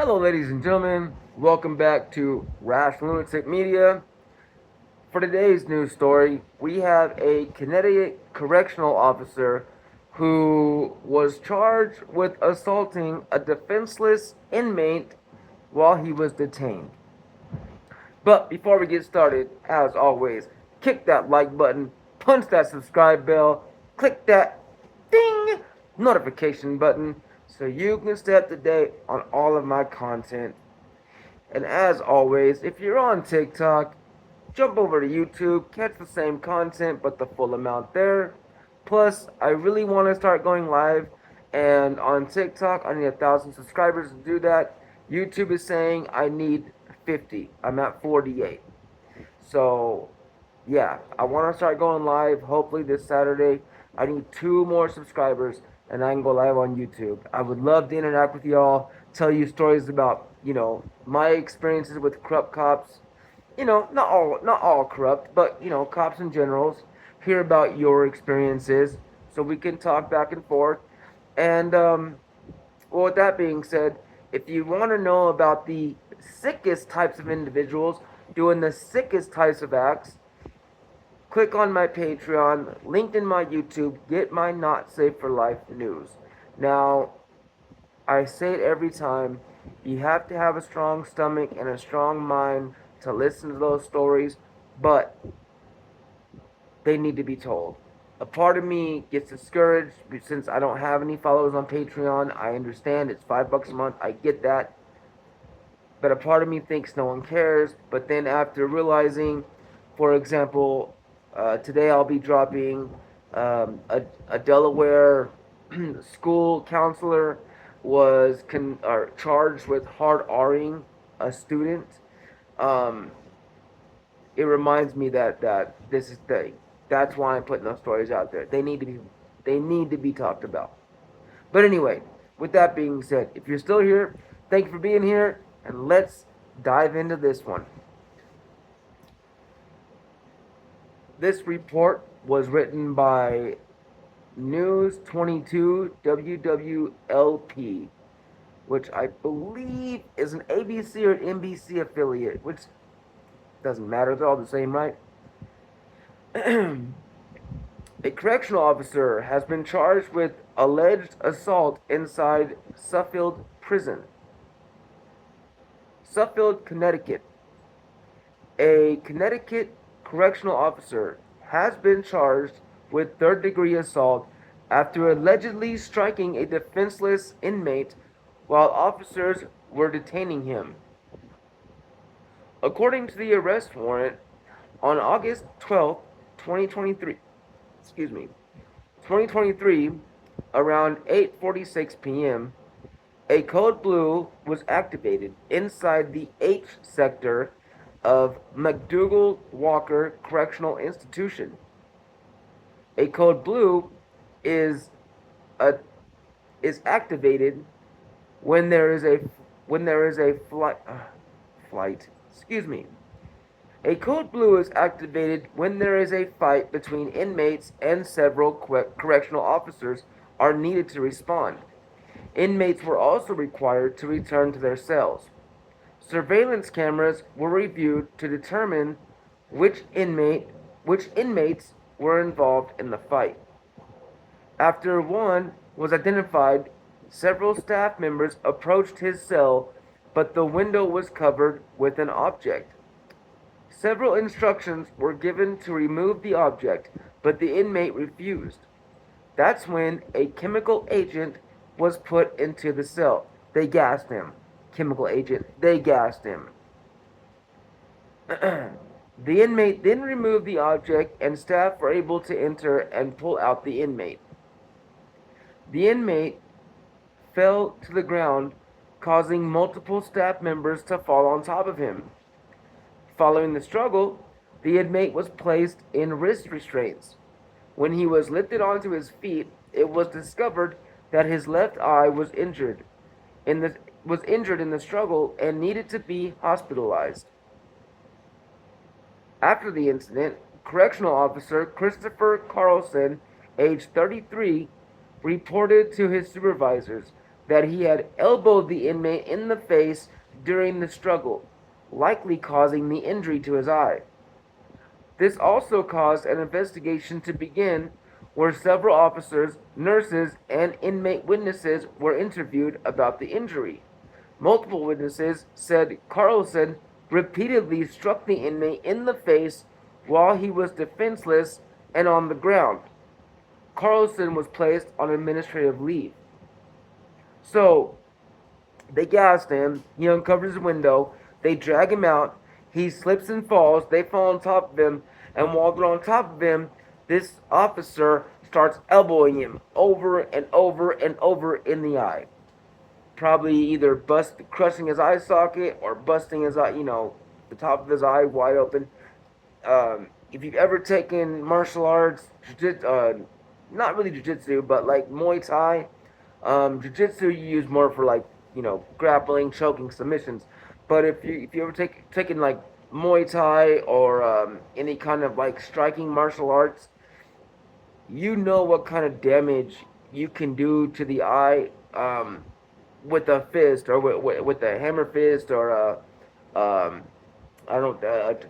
Hello, ladies and gentlemen. Welcome back to Rash Lunatic Media. For today's news story, we have a Connecticut correctional officer who was charged with assaulting a defenseless inmate while he was detained. But before we get started, as always, kick that like button, punch that subscribe bell, click that ding notification button so you can stay up to date on all of my content. And as always, if you're on TikTok, jump over to YouTube, catch the same content but the full amount there. Plus, I really want to start going live, and on TikTok, I need 1,000 subscribers to do that. YouTube is saying I need 50. I'm at 48. So, yeah, I want to start going live hopefully this Saturday. I need 2 more subscribers and I can go live on YouTube. I would love to interact with y'all, tell you stories about, my experiences with corrupt cops. Not all corrupt, but cops in generals. Hear about your experiences so we can talk back and forth. And well, with that being said, if you want to know about the sickest types of individuals doing the sickest types of acts, click on my Patreon, linked in my YouTube, get my Not Safe for Life news. Now, I say it every time, you have to have a strong stomach and a strong mind to listen to those stories, but they need to be told. A part of me gets discouraged since I don't have any followers on Patreon. I understand it's $5 a month. I get that. But a part of me thinks no one cares. But then after realizing, for example, today I'll be dropping a Delaware school counselor was charged with hard R'ing a student. Um, it reminds me that this is that's why I'm putting those stories out there. They need to be talked about. But anyway, with that being said, if you're still here, thank you for being here, and let's dive into this one. This report was written by News 22 WWLP, which I believe is an ABC or NBC affiliate, which doesn't matter, they're all the same, right? A correctional officer has been charged with alleged assault inside Suffield Prison. Suffield, Connecticut. A Connecticut correctional officer has been charged with third-degree assault after allegedly striking a defenseless inmate while officers were detaining him. According to the arrest warrant, on August 12, 2023, 2023, around 8:46 p.m., a code blue was activated inside the H sector of McDougall Walker Correctional Institution. A code blue is a is activated when there is a flight. Excuse me. A code blue is activated when there is a fight between inmates and several correctional officers are needed to respond. Inmates were also required to return to their cells. Surveillance cameras were reviewed to determine which inmates were involved in the fight. After one was identified, several staff members approached his cell, but the window was covered with an object. Several instructions were given to remove the object, but the inmate refused. That's when a chemical agent was put into the cell. They gassed him. Chemical agent, they gassed him. The inmate then removed the object, and staff were able to enter and pull out the inmate. The inmate fell to the ground, causing multiple staff members to fall on top of him. Following the struggle, the inmate was placed in wrist restraints. When he was lifted onto his feet, it was discovered that his left eye was injured in the struggle and needed to be hospitalized. After the incident, correctional officer Christopher Carlson, age 33, reported to his supervisors that he had elbowed the inmate in the face during the struggle, likely causing the injury to his eye. This also caused an investigation to begin where several officers, nurses, and inmate witnesses were interviewed about the injury. Multiple witnesses said Carlson repeatedly struck the inmate in the face while he was defenseless and on the ground. Carlson was placed on administrative leave. So they gassed him. He uncovers his window. They drag him out. He slips and falls. They fall on top of him. And while they're on top of him, this officer starts elbowing him over and over and over in the eye. Probably either crushing his eye socket or busting his eye, the top of his eye wide open. If you've ever taken martial arts, not really jiu-jitsu, but like Muay Thai, jiu-jitsu you use more for like, grappling, choking, submissions. But if you ever taken like Muay Thai or any kind of like striking martial arts, you know what kind of damage you can do to the eye with a fist or with a hammer fist or I don't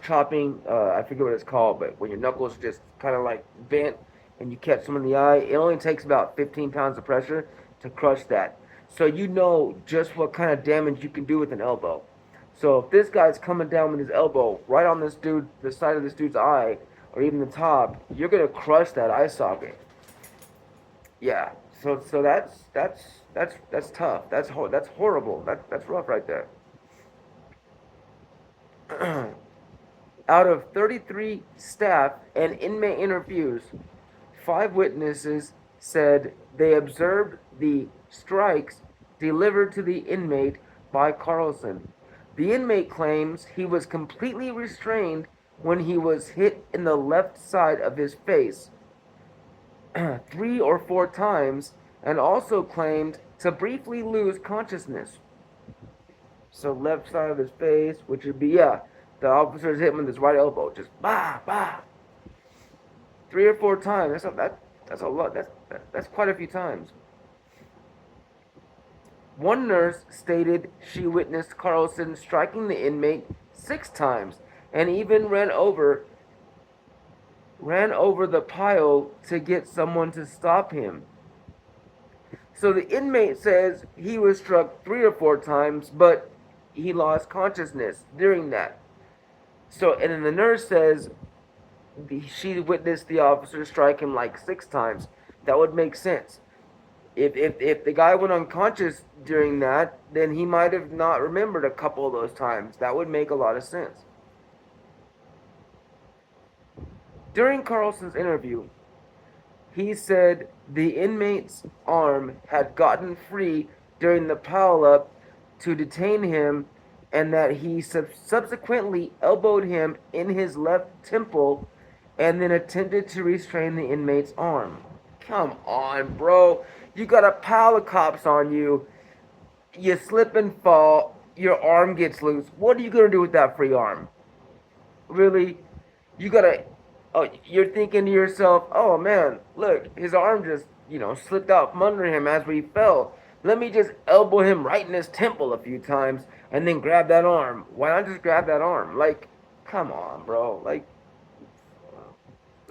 chopping. I forget what it's called, but when your knuckles just kind of like bent and you catch someone in the eye, it only takes about 15 pounds of pressure to crush that. So you know just what kind of damage you can do with an elbow. So if this guy's coming down with his elbow right on the side of this dude's eye, or even the top, you're gonna crush that eye socket. Yeah. So that's tough. That's horrible. That's rough right there. Out of 33 staff and inmate interviews, 5 witnesses said they observed the strikes delivered to the inmate by Carlson. The inmate claims he was completely restrained when he was hit in the left side of his face 3 or 4 times, and also claimed to briefly lose consciousness. So left side of his face, which would be, yeah, the officers hit him with his right elbow, just bah bah, 3 or 4 times. That's a lot. That's quite a few times. One nurse stated she witnessed Carlson striking the inmate 6 times and even ran over the pile to get someone to stop him. So the inmate says he was struck 3 or 4 times, but he lost consciousness during that. So, and then the nurse says she witnessed the officer strike him like 6 times. That would make sense. If the guy went unconscious during that, then he might have not remembered a couple of those times. That would make a lot of sense. During Carlson's interview, he said the inmate's arm had gotten free during the pile-up to detain him, and that he subsequently elbowed him in his left temple and then attempted to restrain the inmate's arm. Come on, bro. You got a pile of cops on you. You slip and fall. Your arm gets loose. What are you going to do with that free arm? Really? You got to... Oh, you're thinking to yourself, oh man, look, his arm just, slipped out from under him as we fell. Let me just elbow him right in his temple a few times and then grab that arm. Why not just grab that arm? Like, come on, bro. Like,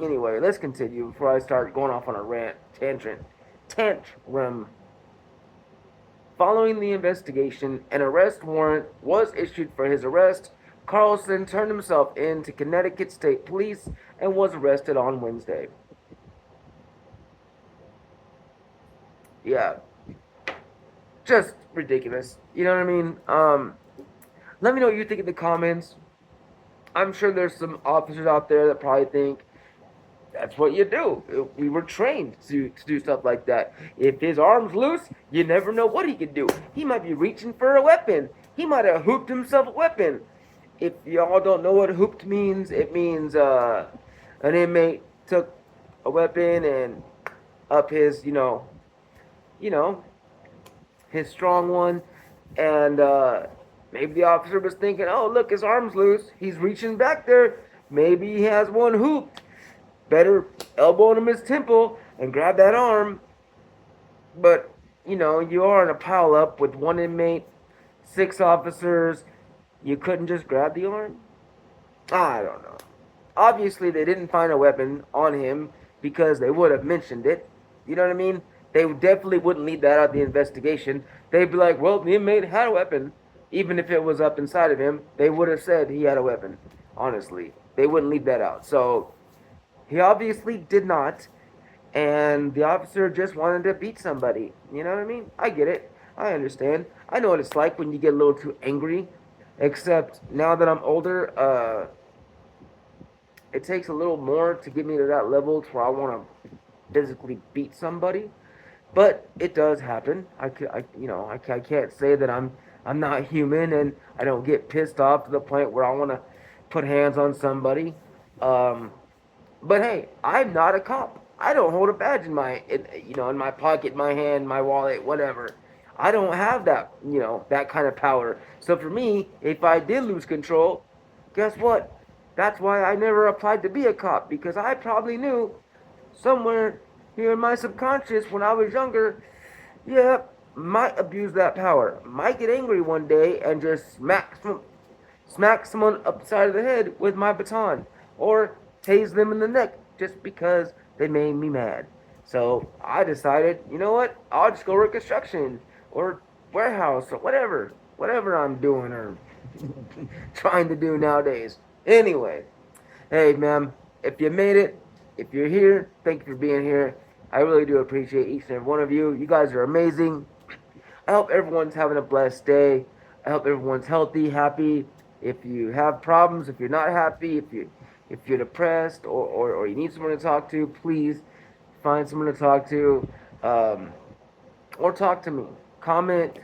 anyway, let's continue before I start going off on a tantrum. Following the investigation, an arrest warrant was issued for his arrest. Carlson turned himself in to Connecticut State Police and was arrested on Wednesday. Yeah. Just ridiculous. You know what I mean? Let me know what you think in the comments. I'm sure there's some officers out there that probably think that's what you do. We were trained to do stuff like that. If his arm's loose, you never know what he could do. He might be reaching for a weapon. He might have hooped himself a weapon. If y'all don't know what hooped means, it means an inmate took a weapon and up his, his strong one, and maybe the officer was thinking, oh, look, his arm's loose. He's reaching back there. Maybe he has one hooped. Better elbow him his temple and grab that arm. But, you are in a pile up with one inmate, 6 officers. You couldn't just grab the arm? I don't know. Obviously, they didn't find a weapon on him because they would have mentioned it. You know what I mean? They definitely wouldn't leave that out of the investigation. They'd be like, well, the inmate had a weapon. Even if it was up inside of him, they would have said he had a weapon. Honestly, they wouldn't leave that out. So he obviously did not, and the officer just wanted to beat somebody. You know what I mean? I get it. I understand. I know what it's like when you get a little too angry. Except now that I'm older, it takes a little more to get me to that level to where I want to physically beat somebody. But it does happen. I can't say that I'm not human and I don't get pissed off to the point where I want to put hands on somebody. Um, but hey, I'm not a cop. I don't hold a badge in my pocket, my hand, my wallet, whatever. I don't have that kind of power. So for me, if I did lose control, guess what? That's why I never applied to be a cop because I probably knew somewhere here in my subconscious when I was younger, yeah, might abuse that power. Might get angry one day and just smack someone upside of the head with my baton or tase them in the neck just because they made me mad. So I decided, you know what? I'll just go work construction or warehouse or whatever I'm doing or trying to do nowadays. Anyway, hey, ma'am, if you made it, if you're here, thank you for being here. I really do appreciate each and every one of you. You guys are amazing. I hope everyone's having a blessed day. I hope everyone's healthy, happy. If you have problems, if you're not happy, if you're depressed or you need someone to talk to, please find someone to talk to. Or talk to me. Comment,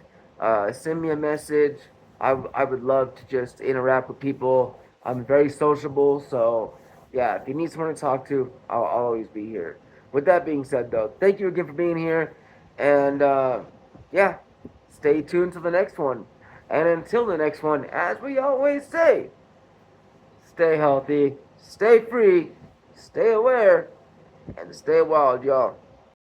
send me a message. I would love to just interact with people. I'm very sociable, so yeah, if you need someone to talk to, I'll always be here. With that being said, though, thank you again for being here, and yeah, stay tuned to the next one. And until the next one, as we always say, stay healthy, stay free, stay aware, and stay wild, y'all.